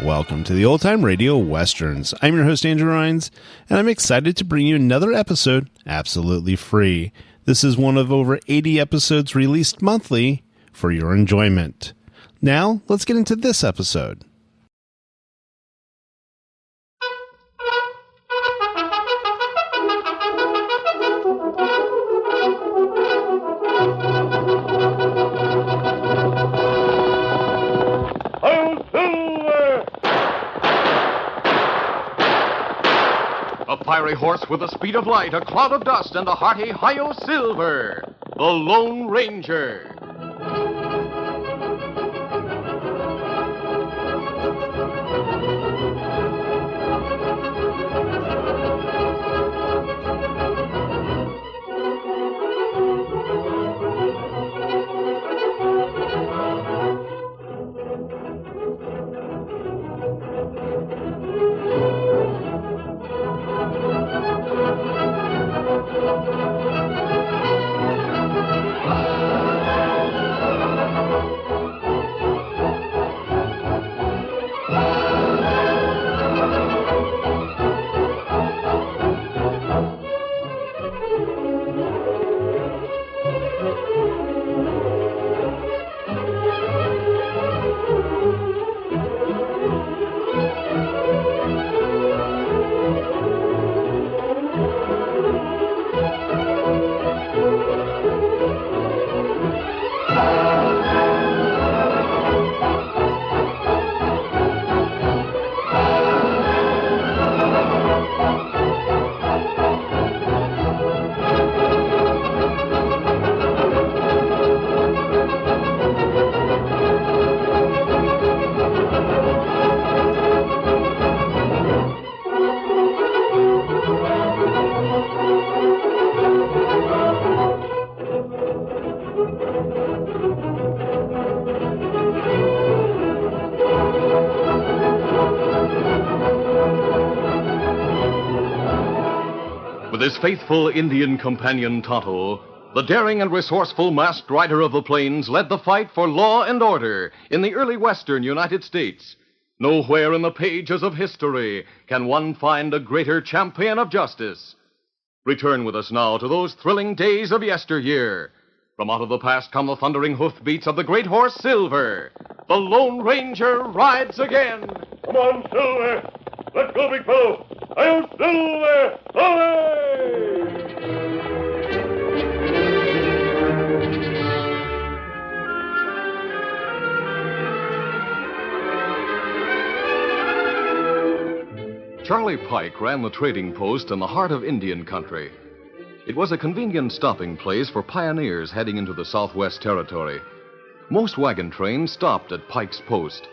Welcome to the Old Time Radio Westerns. I'm your host, Andrew Rhynes, and I'm excited to bring you another episode absolutely free. This is one of over 80 episodes released monthly for your enjoyment. Now, let's get into this episode. Fiery horse with the speed of light, a cloud of dust, and a hearty Hi-Yo Silver, the Lone Ranger. With his faithful Indian companion Tonto, the daring and resourceful masked rider of the plains led the fight for law and order in the early western United States. Nowhere in the pages of history can one find a greater champion of justice. Return with us now to those thrilling days of yesteryear. From out of the past come the thundering hoofbeats of the great horse Silver. The Lone Ranger rides again. Come on, Silver. Let's go, big fellow. Hi-Yo, Silver! Away! Charlie Pike ran the trading post in the heart of Indian country. It was a convenient stopping place for pioneers heading into the Southwest Territory. Most wagon trains stopped at Pike's post.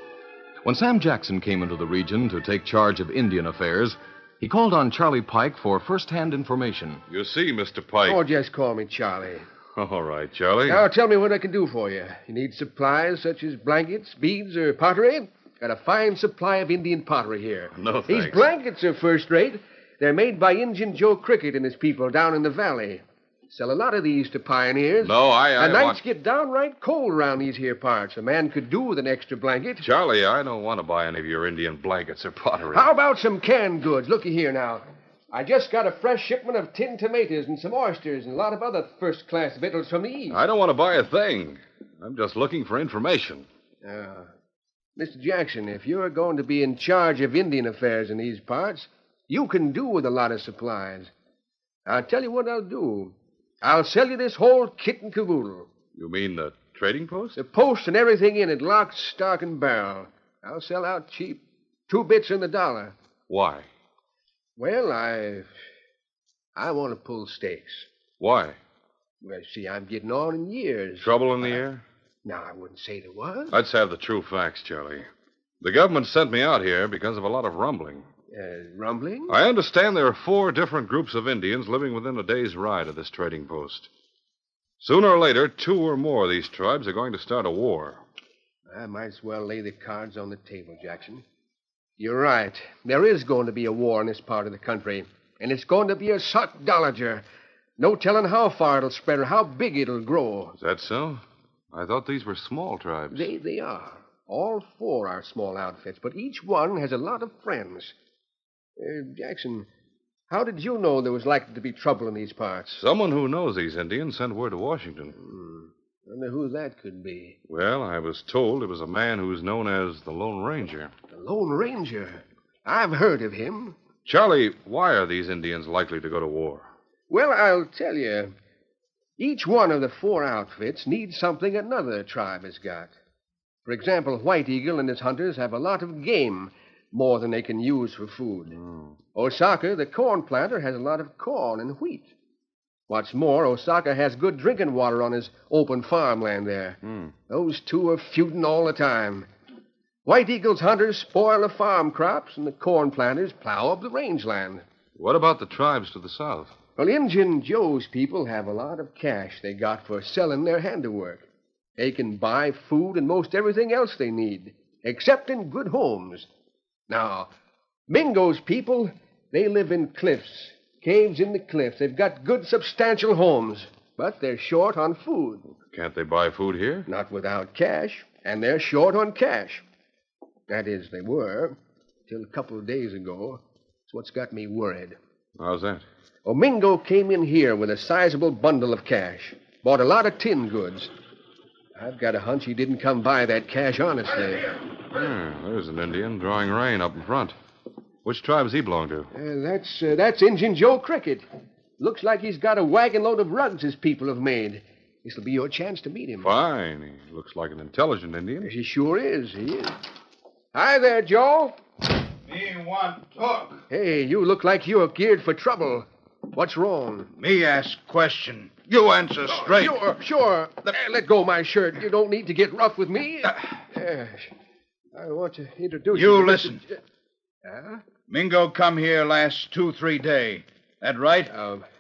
When Sam Jackson came into the region to take charge of Indian affairs, he called on Charlie Pike for first-hand information. You see, Mr. Pike. Oh, just call me Charlie. All right, Charlie. Now, tell me what I can do for you. You need supplies such as blankets, beads, or pottery? Got a fine supply of Indian pottery here. No, thanks. These blankets are first-rate. They're made by Injun Joe Cricket and his people down in the valley. Sell a lot of these to pioneers. No, And nights get downright cold around these here parts. A man could do with an extra blanket. Charlie, I don't want to buy any of your Indian blankets or pottery. How about some canned goods? Looky here now. I just got a fresh shipment of tinned tomatoes and some oysters and a lot of other first-class victuals from the East. I don't want to buy a thing. I'm just looking for information. Mr. Jackson, if you're going to be in charge of Indian affairs in these parts, you can do with a lot of supplies. I'll tell you what I'll do. I'll sell you this whole kit and caboodle. You mean the trading post? The post and everything in it, lock, stock, and barrel. I'll sell out cheap. 2 bits on the dollar. Why? Well, I want to pull stakes. Why? Well, see, I'm getting on in years. Trouble in the air? No, I wouldn't say there was. Let's have the true facts, Charlie. The government sent me out here because of a lot of rumbling. Rumbling? I understand there are 4 different groups of Indians living within a day's ride of this trading post. Sooner or later, 2 or more of these tribes are going to start a war. I might as well lay the cards on the table, Jackson. You're right. There is going to be a war in this part of the country, and it's going to be a sockdologer. No telling how far it'll spread or how big it'll grow. Is that so? I thought these were small tribes. They are. All four are small outfits, but each one has a lot of friends. Jackson, how did you know there was likely to be trouble in these parts? Someone who knows these Indians sent word to Washington. Wonder who that could be. Well, I was told it was a man who's known as the Lone Ranger. The Lone Ranger? I've heard of him. Charlie, why are these Indians likely to go to war? Well, I'll tell you. Each one of the four outfits needs something another tribe has got. For example, White Eagle and his hunters have a lot of game, more than they can use for food. Osaka, the corn planter, has a lot of corn and wheat. What's more, Osaka has good drinking water on his open farmland there. Those two are feuding all the time. White Eagle's hunters spoil the farm crops, and the corn planters plow up the rangeland. What about the tribes to the south? Well, Injun Joe's people have a lot of cash they got for selling their handiwork. They can buy food and most everything else they need, except in good homes. Now, Mingo's people, they live in cliffs, caves in the cliffs. They've got good, substantial homes, but they're short on food. Can't they buy food here? Not without cash, and they're short on cash. That is, they were, till a couple of days ago. It's what's got me worried. How's that? Mingo came in here with a sizable bundle of cash. Bought a lot of tin goods. I've got a hunch he didn't come by that cash honestly. There's an Indian drawing rein up in front. Which tribe does he belong to? That's Injun Joe Cricket. Looks like he's got a wagon load of rugs his people have made. This'll be your chance to meet him. Fine. He looks like an intelligent Indian. He sure is. He is. Hi there, Joe. Me want talk. Hey, you look like you're geared for trouble. What's wrong? Me ask question. You answer straight. Sure. Let go my shirt. You don't need to get rough with me. Yes. I want to introduce you. You listen. Mingo come here last 2-3 day. That right?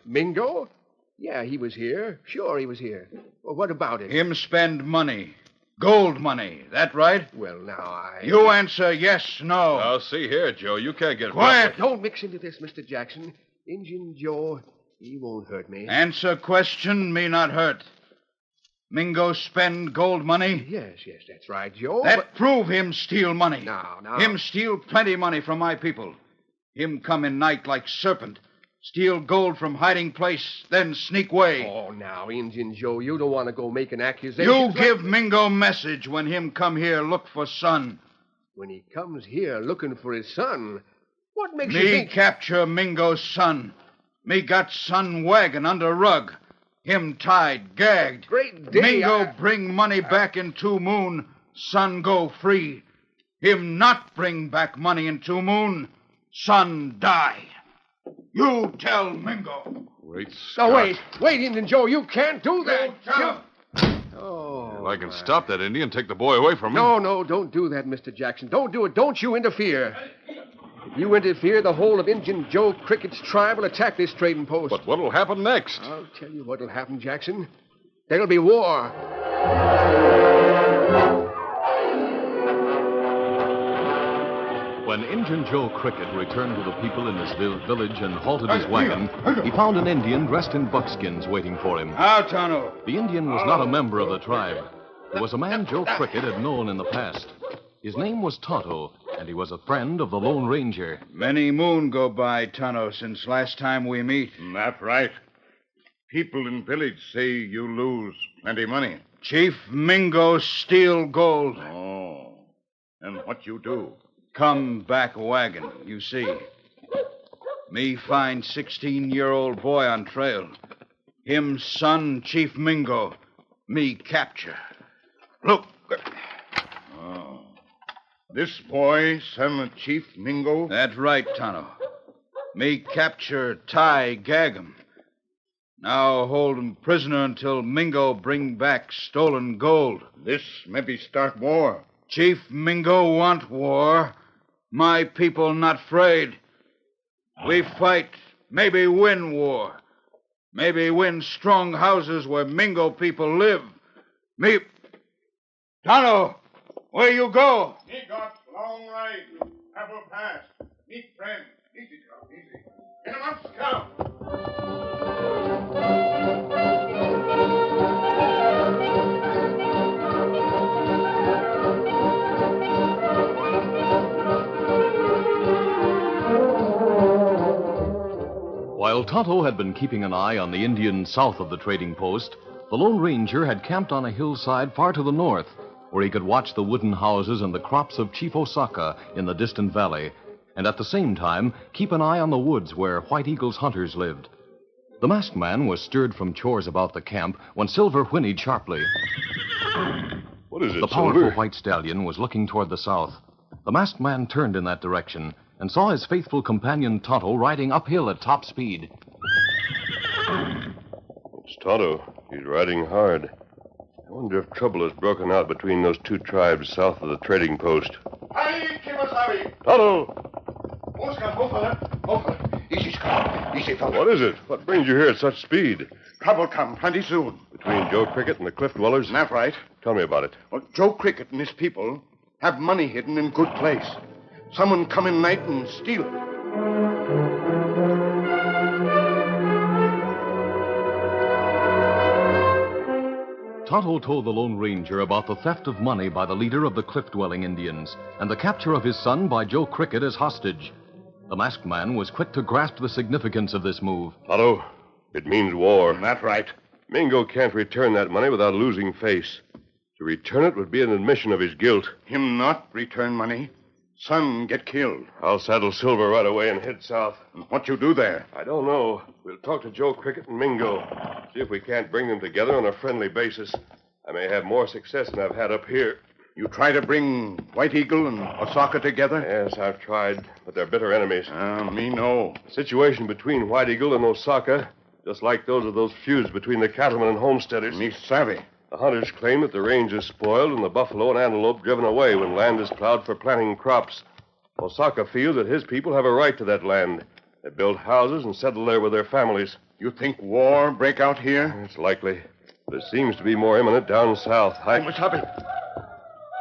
Mingo? Yeah, he was here. Sure, he was here. Well, what about it? Him spend money. Gold money. That right? Well, now, You answer yes, no. Now, see here, Joe. You can't get... Quiet. Don't mix into this, Mr. Jackson. Injun Joe, he won't hurt me. Answer question, me not hurt. Mingo spend gold money? Yes, that's right, Joe. That prove him steal money. Now. Him steal plenty money from my people. Him come in night like serpent. Steal gold from hiding place, then sneak away. Oh, now, Injun Joe, you don't want to go making accusations. You give Mingo message when him come here look for son. When he comes here looking for his son, what makes me you think... capture Mingo's son. Me got son wagon under rug. Him tied, gagged. Great day. Mingo bring money back in 2 moon. Son go free. Him not bring back money in 2 moon. Son die. You tell Mingo. Great Scott. No, wait, Indian Joe. You can't do that. Tell him. Oh. Well, I can stop that Indian, take the boy away from him. No, don't do that, Mr. Jackson. Don't do it. Don't you interfere. If you interfere, the whole of Injun Joe Cricket's tribe will attack this trading post. But what'll happen next? I'll tell you what'll happen, Jackson. There'll be war. When Injun Joe Cricket returned to the people in his village and halted his wagon, he found an Indian dressed in buckskins waiting for him. How, Tonto? The Indian was not a member of the tribe. He was a man Joe Cricket had known in the past. His name was Tonto, and he was a friend of the Lone Ranger. Many moon go by, Tonto, since last time we meet. That's right. People in village say you lose plenty money. Chief Mingo steal gold. Oh. And what you do? Come back wagon, you see. Me find 16-year-old boy on trail. Him son, Chief Mingo. Me capture. Look. Oh. This boy, son of Chief Mingo? That's right, Tonto. Me capture, tie, gag him. Now hold him prisoner until Mingo bring back stolen gold. This maybe start war. Chief Mingo want war. My people not afraid. We fight, maybe win war. Maybe win strong houses where Mingo people live. Me... Tonto, where you go? He got long ride. Have a fast. Meet friend. Easy, Scout, easy. Get him up, Scout. While Tonto had been keeping an eye on the Indians south of the trading post, the Lone Ranger had camped on a hillside far to the north, where he could watch the wooden houses and the crops of Chief Osaka in the distant valley, and at the same time keep an eye on the woods where White Eagle's hunters lived. The masked man was stirred from chores about the camp when Silver whinnied sharply. What is it, The powerful Silver? white stallion was looking toward the south. The masked man turned in that direction and saw his faithful companion Tonto riding uphill at top speed. It's Tonto. He's riding hard. I wonder if trouble has broken out between those two tribes south of the trading post. Hi, Kimasabi. Tonto! Oscar, go, fella. Go, fella. Easy, Scout. Easy, fella. What is it? What brings you here at such speed? Trouble come plenty soon. Between Joe Cricket and the cliff dwellers? That's right. Tell me about it. Well, Joe Cricket and his people have money hidden in good place. Someone come in night and steal it. Tonto told the Lone Ranger about the theft of money by the leader of the cliff-dwelling Indians and the capture of his son by Joe Cricket as hostage. The masked man was quick to grasp the significance of this move. Tonto, it means war. That's right. Mingo can't return that money without losing face. To return it would be an admission of his guilt. Him not return money. Son get killed. I'll saddle Silver right away and head south. And what you do there? I don't know. We'll talk to Joe Cricket and Mingo. See if we can't bring them together on a friendly basis. I may have more success than I've had up here. You try to bring White Eagle and Osaka together? Yes, I've tried, but they're bitter enemies. Me no. The situation between White Eagle and Osaka, just like those of those feuds between the cattlemen and homesteaders. Me savvy. The hunters claim that the range is spoiled and the buffalo and antelope driven away when land is plowed for planting crops. Osaka feels that his people have a right to that land. They build houses and settle there with their families. You think war break out here? It's likely. But it seems to be more imminent down south. Kimasabi.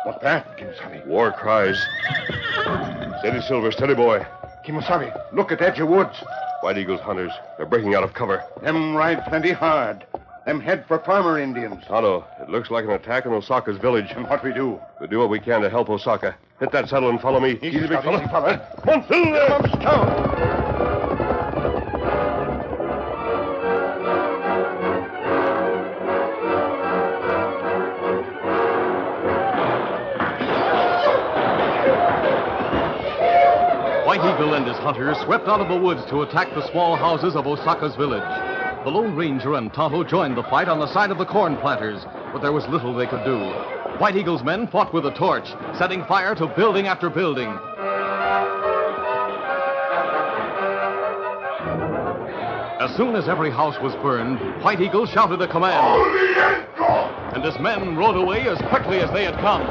What that, Kimasabi? War cries. Steady, Silver, steady, boy. Kimasabi, look at edge of woods. White Eagle's hunters. They're breaking out of cover. Them ride plenty hard. Them head for farmer Indians. Tonto, it looks like an attack on Osaka's village. And what we do? We'll do what we can to help Osaka. Hit that saddle and follow me. Easy, big fella. Come on, Silver! Come on, Scout. White Eagle and his hunters swept out of the woods to attack the small houses of Osaka's village. The Lone Ranger and Tonto joined the fight on the side of the corn planters, but there was little they could do. White Eagle's men fought with a torch, setting fire to building after building. As soon as every house was burned, White Eagle shouted a command. And his men rode away as quickly as they had come.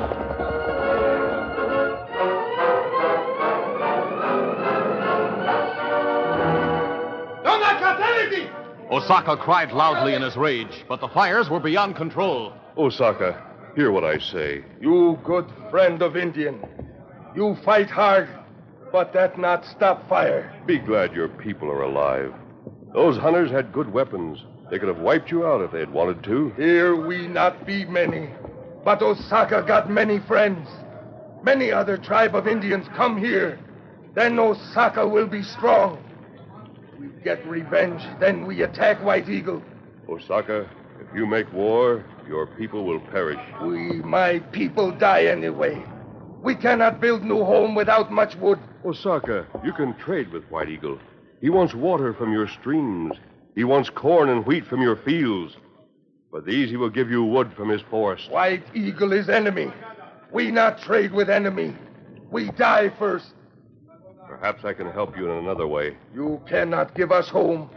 Osaka cried loudly in his rage, but the fires were beyond control. Osaka, hear what I say. You good friend of Indian. You fight hard, but that not stop fire. Be glad your people are alive. Those hunters had good weapons. They could have wiped you out if they had wanted to. Here we not be many, but Osaka got many friends. Many other tribe of Indians come here. Then Osaka will be strong. We get revenge, then we attack White Eagle. Osaka, if you make war, your people will perish. My people die anyway. We cannot build new home without much wood. Osaka, you can trade with White Eagle. He wants water from your streams. He wants corn and wheat from your fields. For these he will give you wood from his forest. White Eagle is enemy. We not trade with enemy. We die first. Perhaps I can help you in another way. You cannot give us home.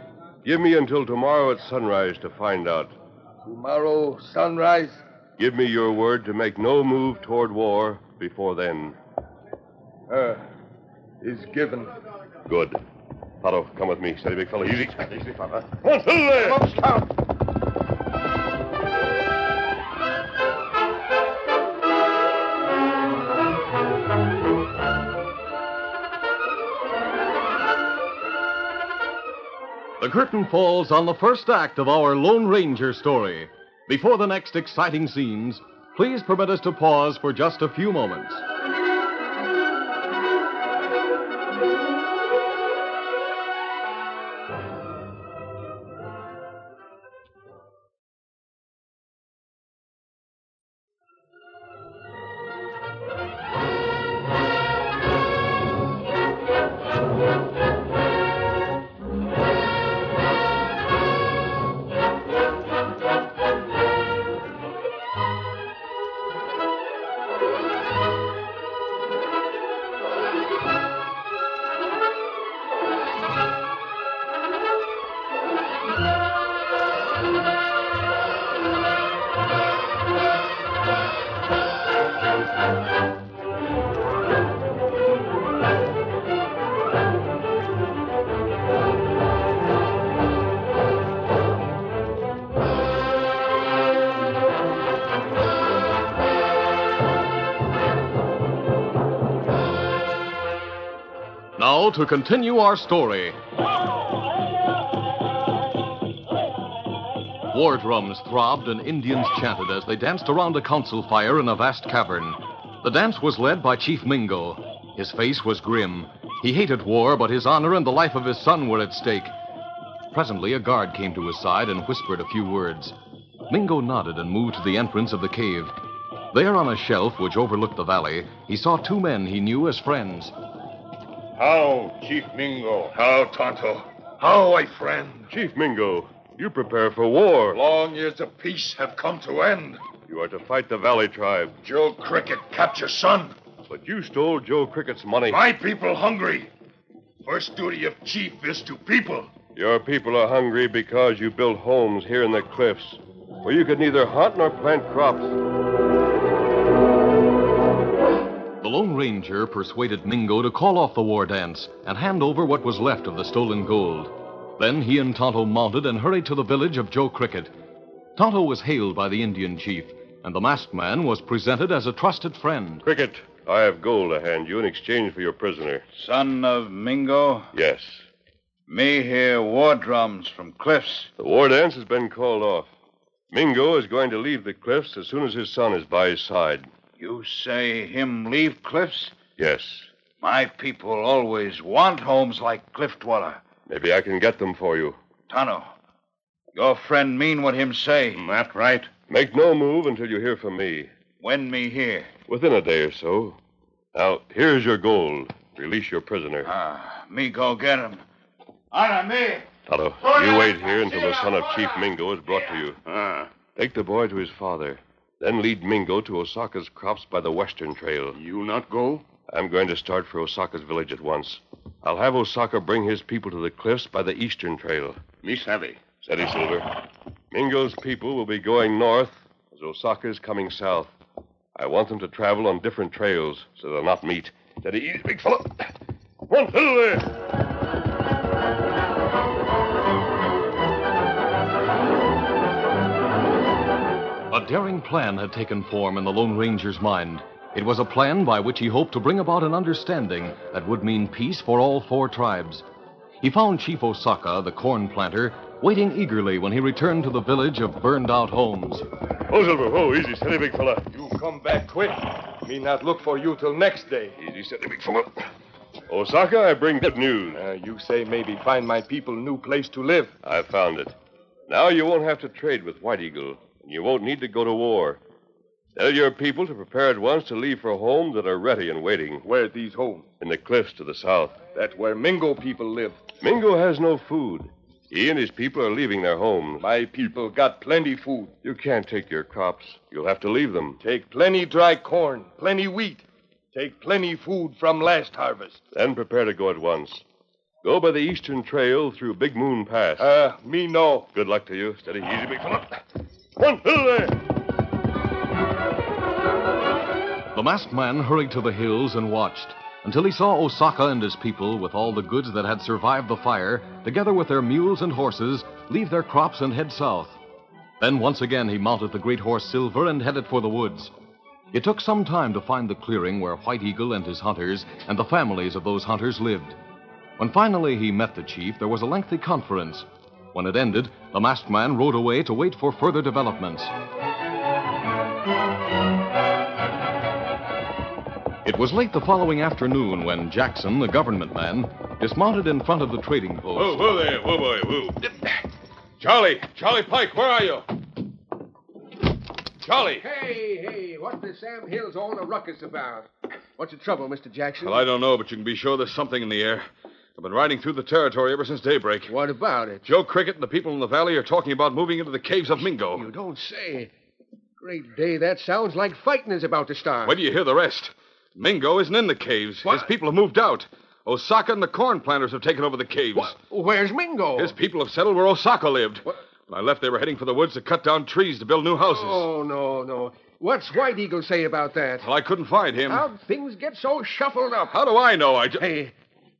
Give me until tomorrow at sunrise to find out. Tomorrow, sunrise? Give me your word to make no move toward war before then. Is given. Good. Tonto, come with me. Steady, big fella. Easy. Easy, fella. Come on, Silver! Come on, Scout. The curtain falls on the first act of our Lone Ranger story. Before the next exciting scenes, please permit us to pause for just a few moments. Now, to continue our story. War drums throbbed and Indians chanted as they danced around a council fire in a vast cavern. The dance was led by Chief Mingo. His face was grim. He hated war, but his honor and the life of his son were at stake. Presently, a guard came to his side and whispered a few words. Mingo nodded and moved to the entrance of the cave. There on a shelf which overlooked the valley, he saw two men he knew as friends. How, Chief Mingo? How, Tonto? How, my friend? Chief Mingo, you prepare for war. Long years of peace have come to end. You are to fight the Valley tribe. Joe Cricket capture son. But you stole Joe Cricket's money. My people hungry. First duty of chief is to people. Your people are hungry because you built homes here in the cliffs, where you could neither hunt nor plant crops. The Lone Ranger persuaded Mingo to call off the war dance and hand over what was left of the stolen gold. Then he and Tonto mounted and hurried to the village of Joe Cricket. Tonto was hailed by the Indian chief, and the masked man was presented as a trusted friend. Cricket, I have gold to hand you in exchange for your prisoner. Son of Mingo? Yes. Me hear war drums from cliffs. The war dance has been called off. Mingo is going to leave the cliffs as soon as his son is by his side. You say him leave cliffs? Yes. My people always want homes like Cliff Dweller. Maybe I can get them for you. Tonto, your friend mean what him say. That right? Make no move until you hear from me. When me hear? Within a day or so. Now, here's your gold. Release your prisoner. Me go get him. Honor me. Tonto, you wait here until the son of Chief Mingo is brought to you. Take the boy to his father. Then lead Mingo to Osaka's crops by the western trail. You not go? I'm going to start for Osaka's village at once. I'll have Osaka bring his people to the cliffs by the eastern trail. Me savvy. Steady, Silver. Mingo's people will be going north as Osaka is coming south. I want them to travel on different trails so they'll not meet. Steady, easy, big fella. One, fiddle there. A daring plan had taken form in the Lone Ranger's mind. It was a plan by which he hoped to bring about an understanding that would mean peace for all four tribes. He found Chief Osaka, the corn planter, waiting eagerly when he returned to the village of burned-out homes. Oh, Silver, oh, easy, steady, big fella. You come back quick. Me not look for you till next day. Easy, steady, big fella. Osaka, I bring good news. You say maybe find my people new place to live. I found it. Now you won't have to trade with White Eagle. You won't need to go to war. Tell your people to prepare at once to leave for homes that are ready and waiting. Where these homes? In the cliffs to the south. That's where Mingo people live. Mingo has no food. He and his people are leaving their homes. My people got plenty food. You can't take your crops. You'll have to leave them. Take plenty dry corn, plenty wheat. Take plenty food from last harvest. Then prepare to go at once. Go by the eastern trail through Big Moon Pass. Me know. Good luck to you. Steady, easy, big fella. One, fiddle there. The masked man hurried to the hills and watched until he saw Osaka and his people, with all the goods that had survived the fire, together with their mules and horses, leave their crops and head south. Then once again he mounted the great horse Silver and headed for the woods. It took some time to find the clearing where White Eagle and his hunters and the families of those hunters lived. When finally he met the chief, there was a lengthy conference, When it ended, the masked man rode away to wait for further developments. It was late the following afternoon when Jackson, the government man, dismounted in front of the trading post. Whoa there, whoa, boy, whoa. Charlie Pike, where are you? Charlie. Hey, what the Sam Hill's all the ruckus about? What's the trouble, Mr. Jackson? Well, I don't know, but you can be sure there's something in the air. I've been riding through the territory ever since daybreak. What about it? Joe Cricket and the people in the valley are talking about moving into the caves of Mingo. You don't say. Great day, that sounds like fighting is about to start. Wait till you hear the rest. Mingo isn't in the caves. What? His people have moved out. Osaka and the corn planters have taken over the caves. What? Where's Mingo? His people have settled where Osaka lived. What? When I left, they were heading for the woods to cut down trees to build new houses. Oh, no. What's White Eagle say about that? Well, I couldn't find him. How'd things get so shuffled up? How do I know?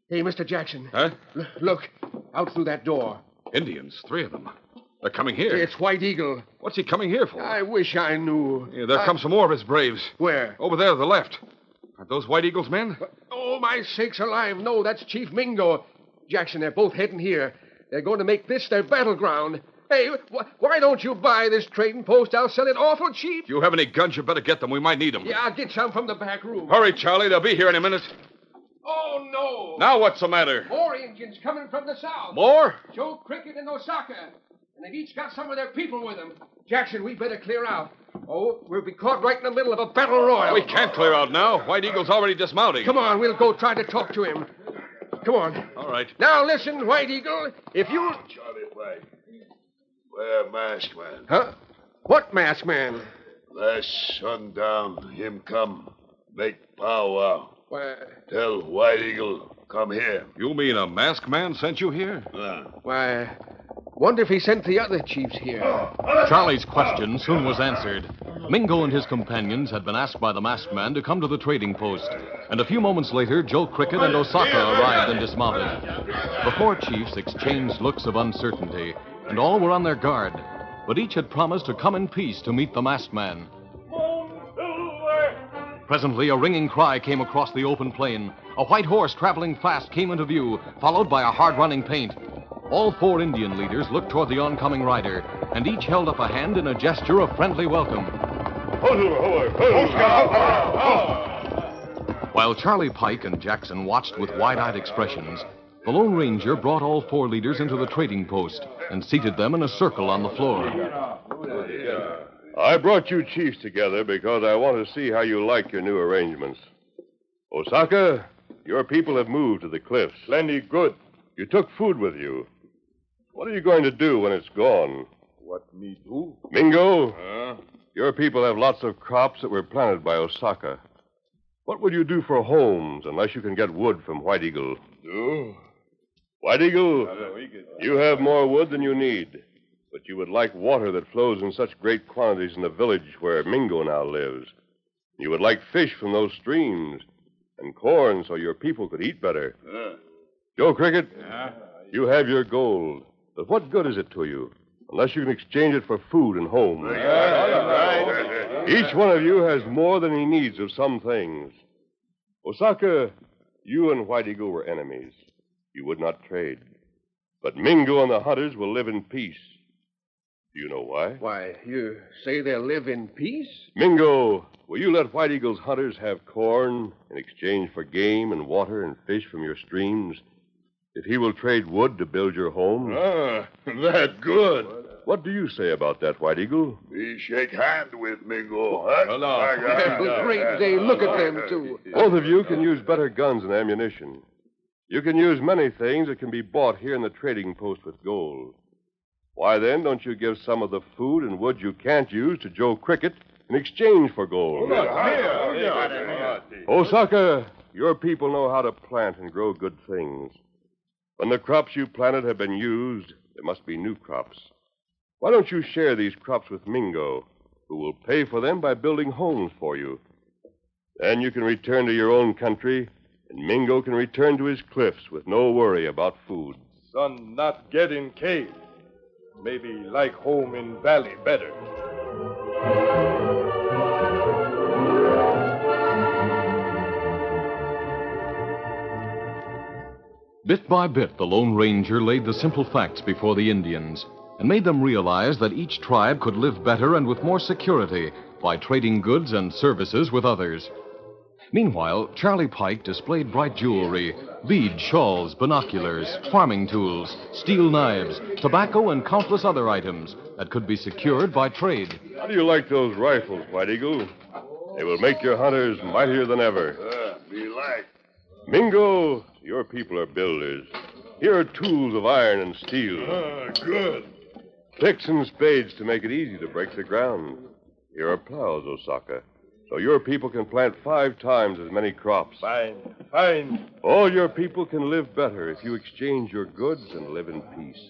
Hey, Mr. Jackson. Huh? Look, out through that door. Indians, 3 of them. They're coming here. It's White Eagle. What's he coming here for? I wish I knew. Yeah, there come some more of his braves. Where? Over there to the left. Aren't those White Eagle's men? Oh, my sakes alive. No, that's Chief Mingo. Jackson, they're both heading here. They're going to make this their battleground. Hey, why don't you buy this trading post? I'll sell it awful cheap. If you have any guns, you better get them. We might need them. Yeah, I'll get some from the back room. Hurry, Charlie. They'll be here in a minute. Oh, no. Now what's the matter? More Indians coming from the south. More? Joe Cricket and Osaka. And they've each got some of their people with them. Jackson, we better clear out. Oh, we'll be caught right in the middle of a battle royal. We can't clear out now. White Eagle's already dismounting. Come on, we'll go try to talk to him. Come on. All right. Now listen, White Eagle. If you... Charlie White. Where masked man? Huh? What masked man? Last sundown, him come. Make powwow. Why, Tell White Eagle, come here. You mean a masked man sent you here? wonder if he sent the other chiefs here. Charlie's question soon was answered. Mingo and his companions had been asked by the masked man to come to the trading post, and a few moments later, Joe Cricket and Osaka arrived and dismounted. The 4 chiefs exchanged looks of uncertainty, and all were on their guard, but each had promised to come in peace to meet the masked man. Presently, a ringing cry came across the open plain. A white horse traveling fast came into view, followed by a hard-running paint. All 4 Indian leaders looked toward the oncoming rider, and each held up a hand in a gesture of friendly welcome. While Charlie Pike and Jackson watched with wide-eyed expressions, the Lone Ranger brought all 4 leaders into the trading post and seated them in a circle on the floor. I brought you chiefs together because I want to see how you like your new arrangements. Osaka, your people have moved to the cliffs. Plenty good. You took food with you. What are you going to do when it's gone? What me do? Mingo, your people have lots of crops that were planted by Osaka. What will you do for homes unless you can get wood from White Eagle? Do? White Eagle, you have more wood than you need. But you would like water that flows in such great quantities in the village where Mingo now lives. You would like fish from those streams and corn so your people could eat better. Joe Cricket, you have your gold. But what good is it to you unless you can exchange it for food and homes? Each one of you has more than he needs of some things. Osaka, you and White Eagle were enemies. You would not trade. But Mingo and the hunters will live in peace. Do you know why? Why, you say they'll live in peace? Mingo, will you let White Eagle's hunters have corn in exchange for game and water and fish from your streams? If he will trade wood to build your home? That good. What do you say about that, White Eagle? We shake hand with Mingo, huh? Great day. Look at them, too. Both of you can use better guns and ammunition. You can use many things that can be bought here in the trading post with gold. Why, then, don't you give some of the food and wood you can't use to Joe Cricket in exchange for gold? Osaka, your people know how to plant and grow good things. When the crops you planted have been used, there must be new crops. Why don't you share these crops with Mingo, who will pay for them by building homes for you? Then you can return to your own country, and Mingo can return to his cliffs with no worry about food. Son not get in cave. Maybe like home in valley better. Bit by bit, the Lone Ranger laid the simple facts before the Indians and made them realize that each tribe could live better and with more security by trading goods and services with others. Meanwhile, Charlie Pike displayed bright jewelry, beads, shawls, binoculars, farming tools, steel knives, tobacco, and countless other items that could be secured by trade. How do you like those rifles, White Eagle? They will make your hunters mightier than ever. Me like. Mingo, your people are builders. Here are tools of iron and steel. Good. Picks and spades to make it easy to break the ground. Here are plows, Osaka, so your people can plant 5 times as many crops. Fine. All your people can live better if you exchange your goods and live in peace.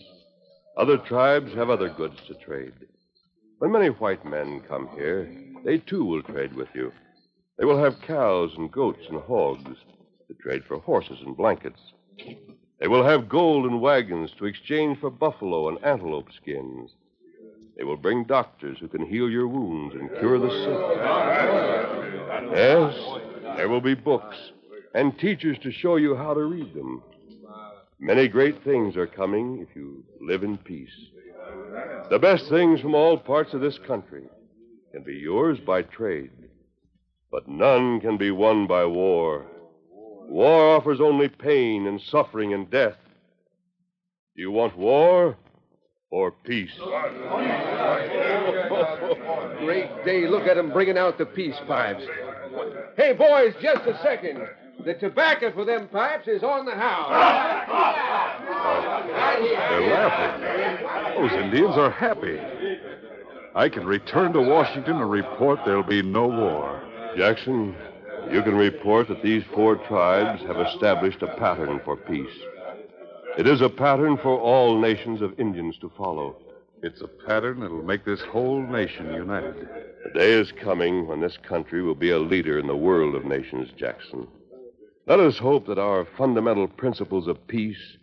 Other tribes have other goods to trade. When many white men come here, they too will trade with you. They will have cows and goats and hogs to trade for horses and blankets. They will have gold and wagons to exchange for buffalo and antelope skins. They will bring doctors who can heal your wounds and cure the sick. Yes, there will be books and teachers to show you how to read them. Many great things are coming if you live in peace. The best things from all parts of this country can be yours by trade, but none can be won by war. War offers only pain and suffering and death. Do you want war or peace? Great day. Look at 'em bringing out the peace pipes. Hey, boys, just a second. The tobacco for them pipes is on the house. They're laughing. Those Indians are happy. I can return to Washington and report there'll be no war. Jackson, you can report that these 4 tribes have established a pattern for peace. It is a pattern for all nations of Indians to follow. It's a pattern that'll make this whole nation united. The day is coming when this country will be a leader in the world of nations, Jackson. Let us hope that our fundamental principles of peace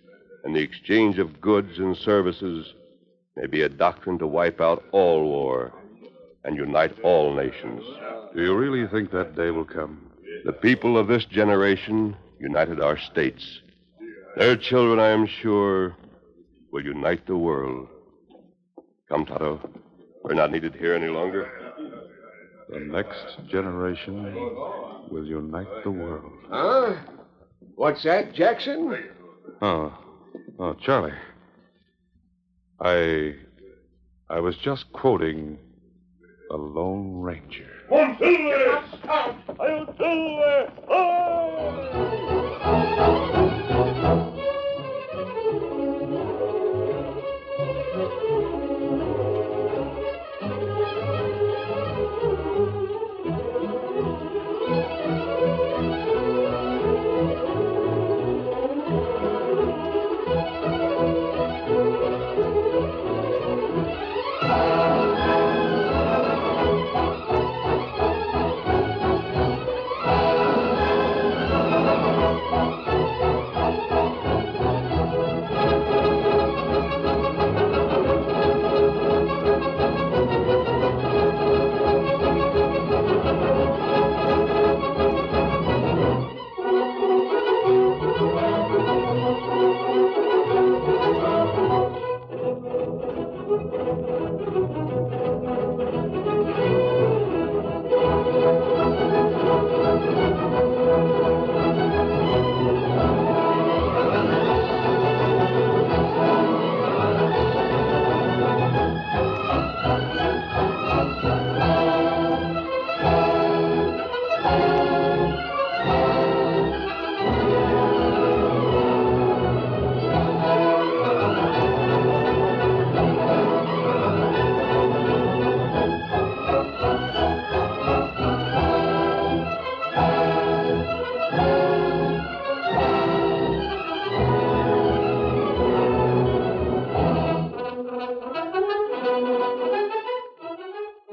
and the exchange of goods and services may be a doctrine to wipe out all war and unite all nations. Do you really think that day will come? The people of this generation united our states. Their children, I am sure, will unite the world. Come, Tonto. We're not needed here any longer. The next generation will unite the world. Huh? What's that, Jackson? Oh, Charlie. I was just quoting the Lone Ranger.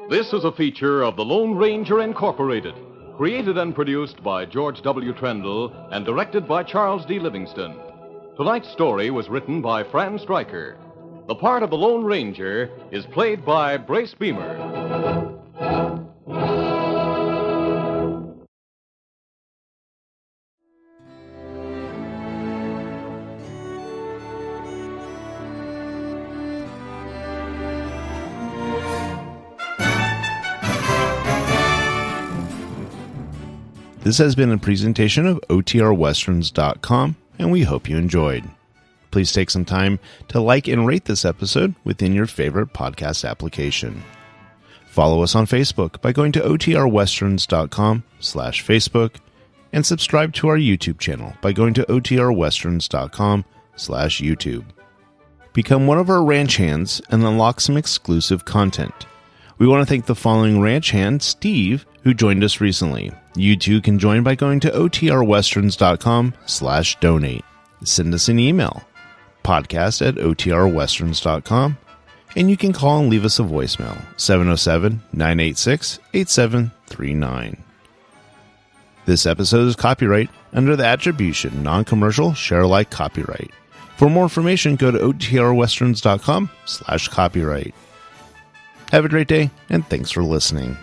This is a feature of the Lone Ranger Incorporated, created and produced by George W. Trendle and directed by Charles D. Livingston. Tonight's story was written by Fran Stryker. The part of the Lone Ranger is played by Brace Beamer. This has been a presentation of OTRWesterns.com, and we hope you enjoyed. Please take some time to like and rate this episode within your favorite podcast application. Follow us on Facebook by going to OTRWesterns.com/Facebook, and subscribe to our YouTube channel by going to OTRWesterns.com/YouTube. Become one of our ranch hands and unlock some exclusive content. We want to thank the following ranch hand, Steve, who joined us recently. You too can join by going to OTRWesterns.com/donate. Send us an email, podcast@OTRWesterns.com, and you can call and leave us a voicemail, 707-986-8739. This episode is copyright under the attribution, non-commercial, share-alike copyright. For more information, go to OTRWesterns.com/copyright. Have a great day, and thanks for listening.